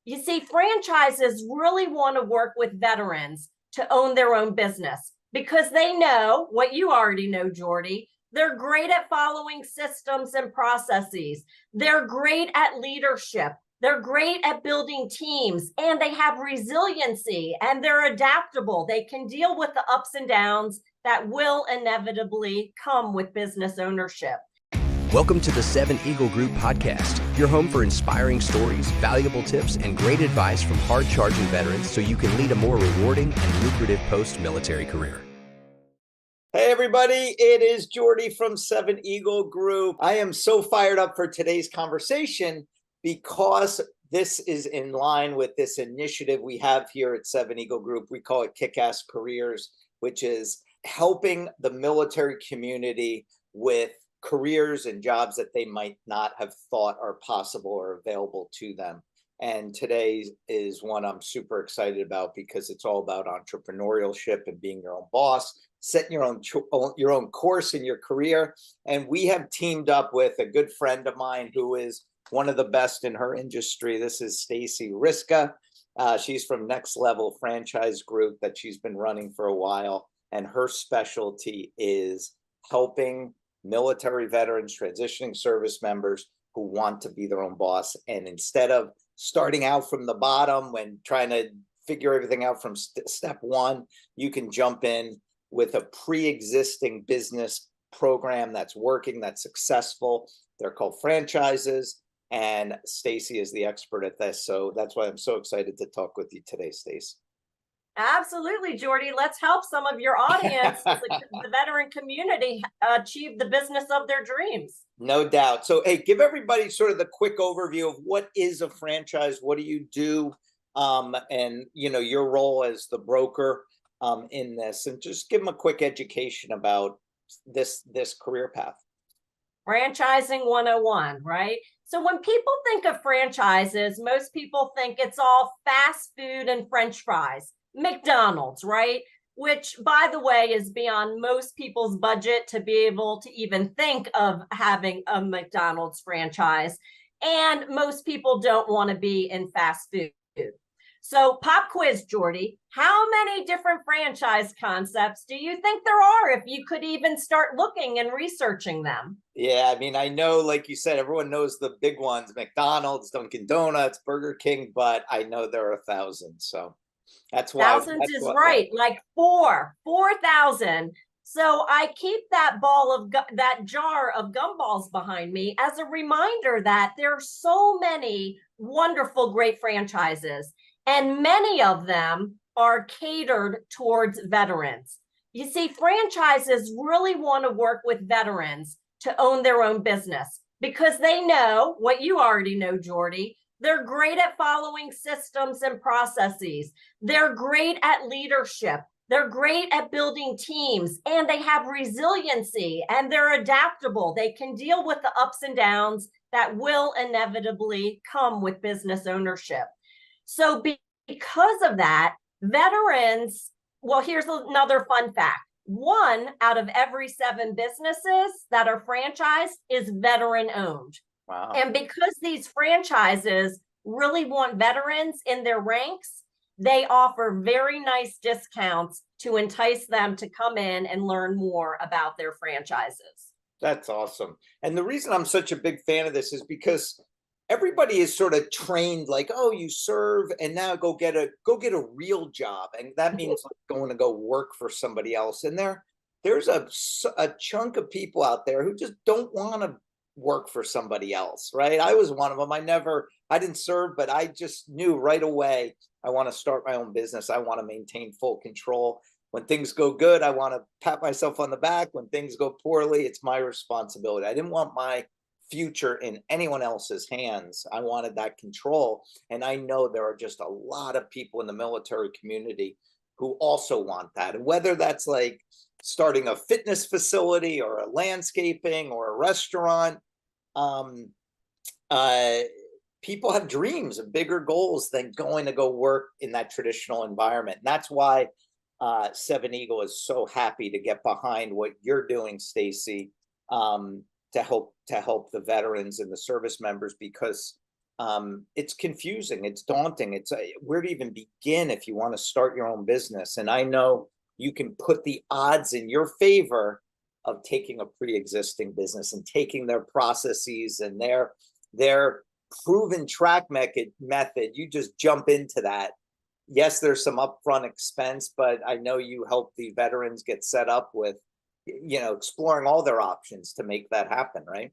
You see, franchises really want to work with veterans to own their own business because they know what you already know, Jordy. They're great at following systems and processes. They're great at leadership. They're great at building teams, and they have resiliency, and they're adaptable. They can deal with the ups and downs that will inevitably come with business ownership. Welcome to the 7 Eagle Group podcast, your home for inspiring stories, valuable tips, and great advice from hard-charging veterans so you can lead a more rewarding and lucrative post-military career. Hey everybody, it is Jordy from 7 Eagle Group. I am so fired up for today's conversation because this is in line with this initiative we have here at 7 Eagle Group. We call it Kick-Ass Careers, which is helping the military community with careers and jobs that they might not have thought are possible or available to them. And today is one I'm super excited about because it's all about entrepreneurship and being your own boss, setting your own course in your career. And we have teamed up with a good friend of mine who is one of the best in her industry. This is StaceyRiska. She's from Next Level Franchise Group that she's been running for a while. And her specialty is helping military veterans, transitioning service members who want to be their own boss. And instead of starting out from the bottom when trying to figure everything out from step one, you can jump in with a pre-existing business program that's working, that's successful. They're called franchises. And Stacey is the expert at this. So that's why I'm so excited to talk with you today, Stacey. Absolutely, Jordy. Let's help some of your audience, the veteran community, achieve the business of their dreams. No doubt. So, hey, give everybody sort of the quick overview of what is a franchise, what do you do, and your role as the broker in this, and just give them a quick education about this career path. Franchising 101, right? So when people think of franchises, most people think it's all fast food and French fries. McDonald's, right? Which, by the way, is beyond most people's budget to be able to even think of having a McDonald's franchise. And most people don't want to be in fast food. So pop quiz, Jordy, how many different franchise concepts do you think there are if you could even start looking and researching them? Yeah, I mean, I know, like you said, everyone knows the big ones, McDonald's, Dunkin' Donuts, Burger King, but I know there are thousands. So that's why. Thousands is right, like 4,000. So I keep that that jar of gumballs behind me as a reminder that there are so many wonderful, great franchises, and many of them are catered towards veterans. You see, franchises really want to work with veterans to own their own business because they know what you already know, Jordy. They're great at following systems and processes. They're great at leadership. They're great at building teams, and they have resiliency, and they're adaptable. They can deal with the ups and downs that will inevitably come with business ownership. So because of that, veterans, well, here's another fun fact. 1 out of every 7 businesses that are franchised is veteran owned. Wow. And because these franchises really want veterans in their ranks, they offer very nice discounts to entice them to come in and learn more about their franchises. That's awesome. And the reason I'm such a big fan of this is because everybody is sort of trained like, oh, you serve and now go get a real job. And that means like going to go work for somebody else. And there's a chunk of people out there who just don't want to work for somebody else, right? I was one of them. I didn't serve, but I just knew right away, I want to start my own business. I want to maintain full control. When things go good, I want to pat myself on the back. When things go poorly, it's my responsibility. I didn't want my future in anyone else's hands. I wanted that control. And I know there are just a lot of people in the military community who also want that. And whether that's like starting a fitness facility or a landscaping or a restaurant, people have dreams and bigger goals than going to go work in that traditional environment. And that's why 7 Eagle is so happy to get behind what you're doing, Stacey, to help the veterans and the service members, because it's confusing, it's daunting. It's where to even begin if you want to start your own business. And I know you can put the odds in your favor of taking a pre-existing business and taking their processes and their proven track method. You just jump into that. Yes, there's some upfront expense, but I know you help the veterans get set up with, exploring all their options to make that happen, right?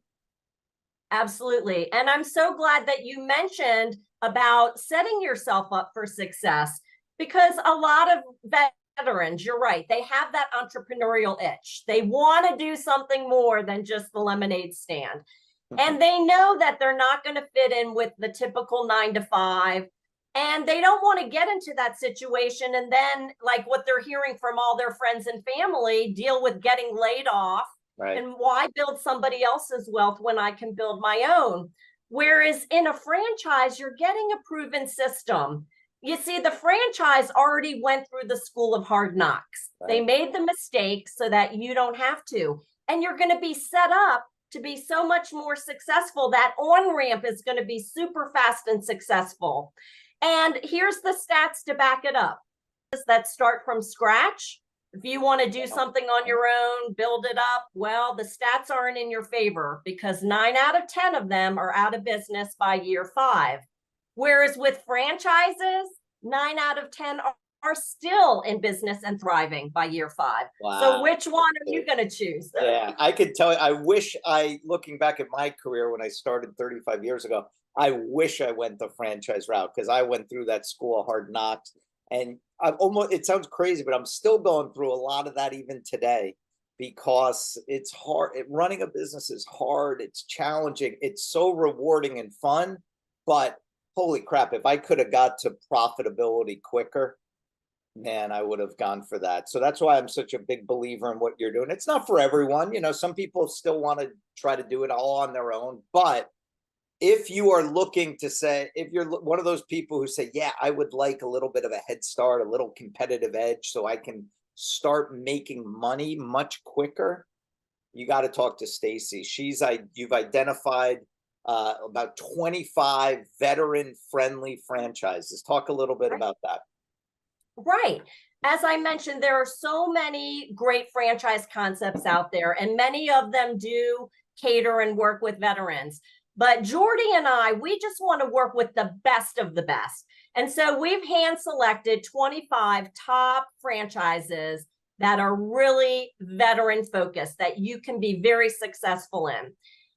Absolutely. And I'm so glad that you mentioned about setting yourself up for success, because a lot of veterans, you're right, they have that entrepreneurial itch. They want to do something more than just the lemonade stand. And they know that they're not going to fit in with the typical 9 to 5. And they don't want to get into that situation. And then, like what they're hearing from all their friends and family, deal with getting laid off. Right. And why build somebody else's wealth when I can build my own? Whereas in a franchise, you're getting a proven system. You see, the franchise already went through the school of hard knocks. Right. They made the mistakes so that you don't have to. And you're going to be set up to be so much more successful. That on-ramp is going to be super fast and successful. And here's the stats to back it up. That start from scratch. If you want to do something on your own, build it up, well, the stats aren't in your favor, because 9 out of 10 of them are out of business by year 5. Whereas with franchises, 9 out of 10 are still in business and thriving by year 5. Wow. So which one are you going to choose? Yeah, I could tell you, I wish looking back at my career when I started 35 years ago, I wish I went the franchise route, because I went through that school of hard knocks. And it sounds crazy, but I'm still going through a lot of that even today, because it's hard. Running a business is hard. It's challenging. It's so rewarding and fun, but holy crap, if I could have got to profitability quicker, man, I would have gone for that. So that's why I'm such a big believer in what you're doing. It's not for everyone. Some people still want to try to do it all on their own, but if you are looking to say, if you're one of those people who say, yeah, I would like a little bit of a head start, a little competitive edge, so I can start making money much quicker, you got to talk to Stacey. You've identified about 25 veteran-friendly franchises. Talk a little bit about that. Right. As I mentioned, there are so many great franchise concepts out there, and many of them do cater and work with veterans. But Jordy and I, we just want to work with the best of the best. And so we've hand selected 25 top franchises that are really veteran focused, that you can be very successful in.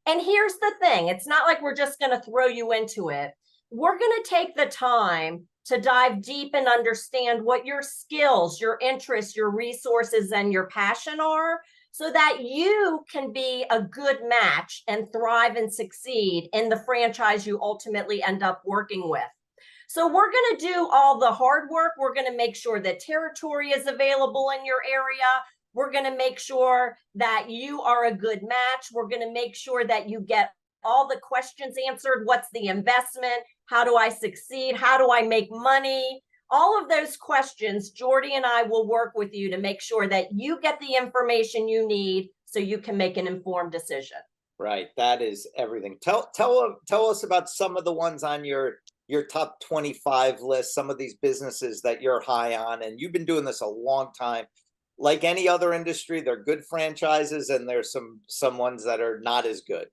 And here's the thing, it's not like we're just going to throw you into it. We're going to take the time to dive deep and understand what your skills, your interests, your resources, and your passion are, so that you can be a good match and thrive and succeed in the franchise you ultimately end up working with. So we're going to do all the hard work. We're going to make sure that territory is available in your area. We're going to make sure that you are a good match. We're going to make sure that you get all the questions answered. What's the investment? How do I succeed? How do I make money? All of those questions, Jordy and I will work with you to make sure that you get the information you need so you can make an informed decision. Right. That is everything. Tell us about some of the ones on your top 25 list, some of these businesses that you're high on. And you've been doing this a long time. Like any other industry, they're good franchises, and there's some ones that are not as good.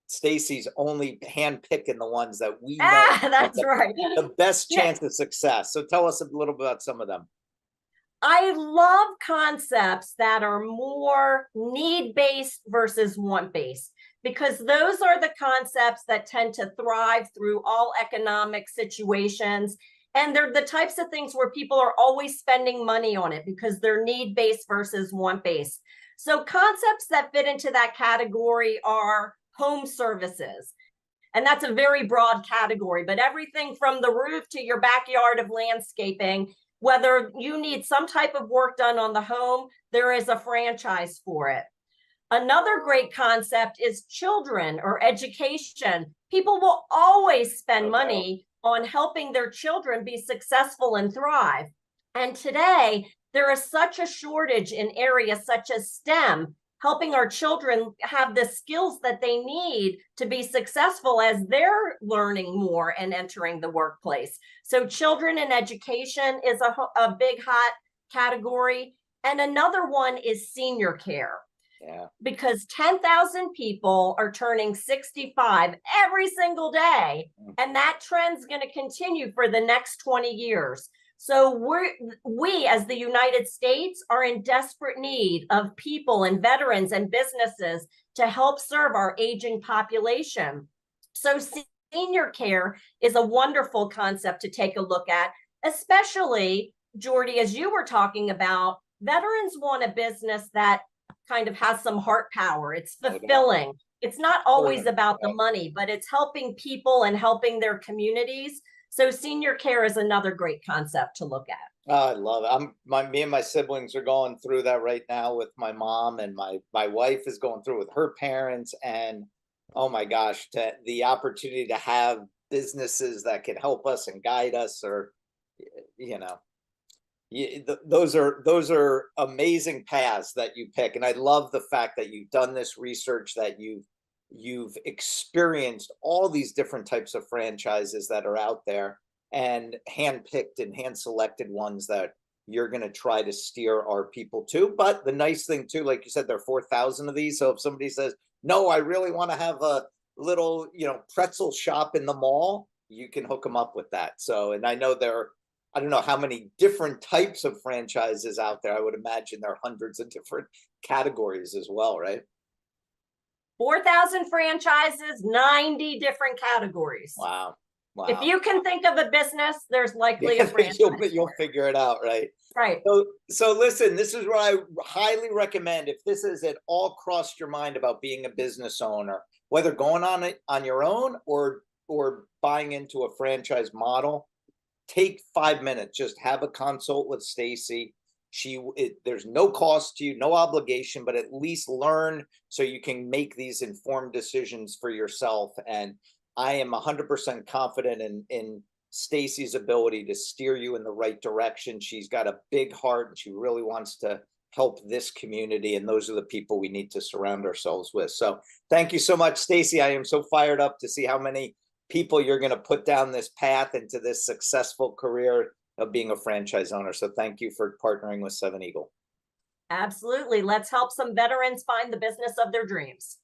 Stacey's only handpicking the ones that we know that's right. The best chance of success. So tell us a little bit about some of them. I love concepts that are more need-based versus want-based, because those are the concepts that tend to thrive through all economic situations. And they're the types of things where people are always spending money on it because they're need-based versus want-based. So concepts that fit into that category are home services. And that's a very broad category, but everything from the roof to your backyard of landscaping, whether you need some type of work done on the home, there is a franchise for it. Another great concept is children or education. People will always spend money on helping their children be successful and thrive. And today, there is such a shortage in areas such as STEM, helping our children have the skills that they need to be successful as they're learning more and entering the workplace. So children and education is a big hot category. And another one is senior care. Yeah. Because 10,000 people are turning 65 every single day, and that trend's going to continue for the next 20 years. So we as the United States are in desperate need of people and veterans and businesses to help serve our aging population. So senior care is a wonderful concept to take a look at, especially, Jordy, as you were talking about, veterans want a business that kind of has some heart power. It's fulfilling. It's not always about the money, but it's helping people and helping their communities. So senior care is another great concept to look at. Oh, I love it. Me and my siblings are going through that right now with my mom, and my wife is going through with her parents. And oh my gosh, the opportunity to have businesses that can help us and guide us, or those are amazing paths that you pick. And I love the fact that you've done this research, that you've experienced all these different types of franchises that are out there, and handpicked and hand selected ones that you're going to try to steer our people to. But the nice thing too, like you said, there are 4,000 of these. So if somebody says, no, I really want to have a little, pretzel shop in the mall, you can hook them up with that. So, and I know I don't know how many different types of franchises out there. I would imagine there are hundreds of different categories as well, right? 4,000 franchises, 90 different categories. Wow. If you can think of a business, there's likely a franchise. You'll figure it out, right? Right. So listen, this is what I highly recommend. If this has at all crossed your mind about being a business owner, whether going on it on your own or buying into a franchise model, take 5 minutes. Just have a consult with Stacey. There's no cost to you, no obligation, but at least learn so you can make these informed decisions for yourself. And I am 100% confident in Stacey's ability to steer you in the right direction. She's got a big heart, and she really wants to help this community. And those are the people we need to surround ourselves with. So thank you so much, Stacey. I am so fired up to see how many people you're going to put down this path into this successful career of being a franchise owner. So thank you for partnering with 7 Eagle. Absolutely. Let's help some veterans find the business of their dreams.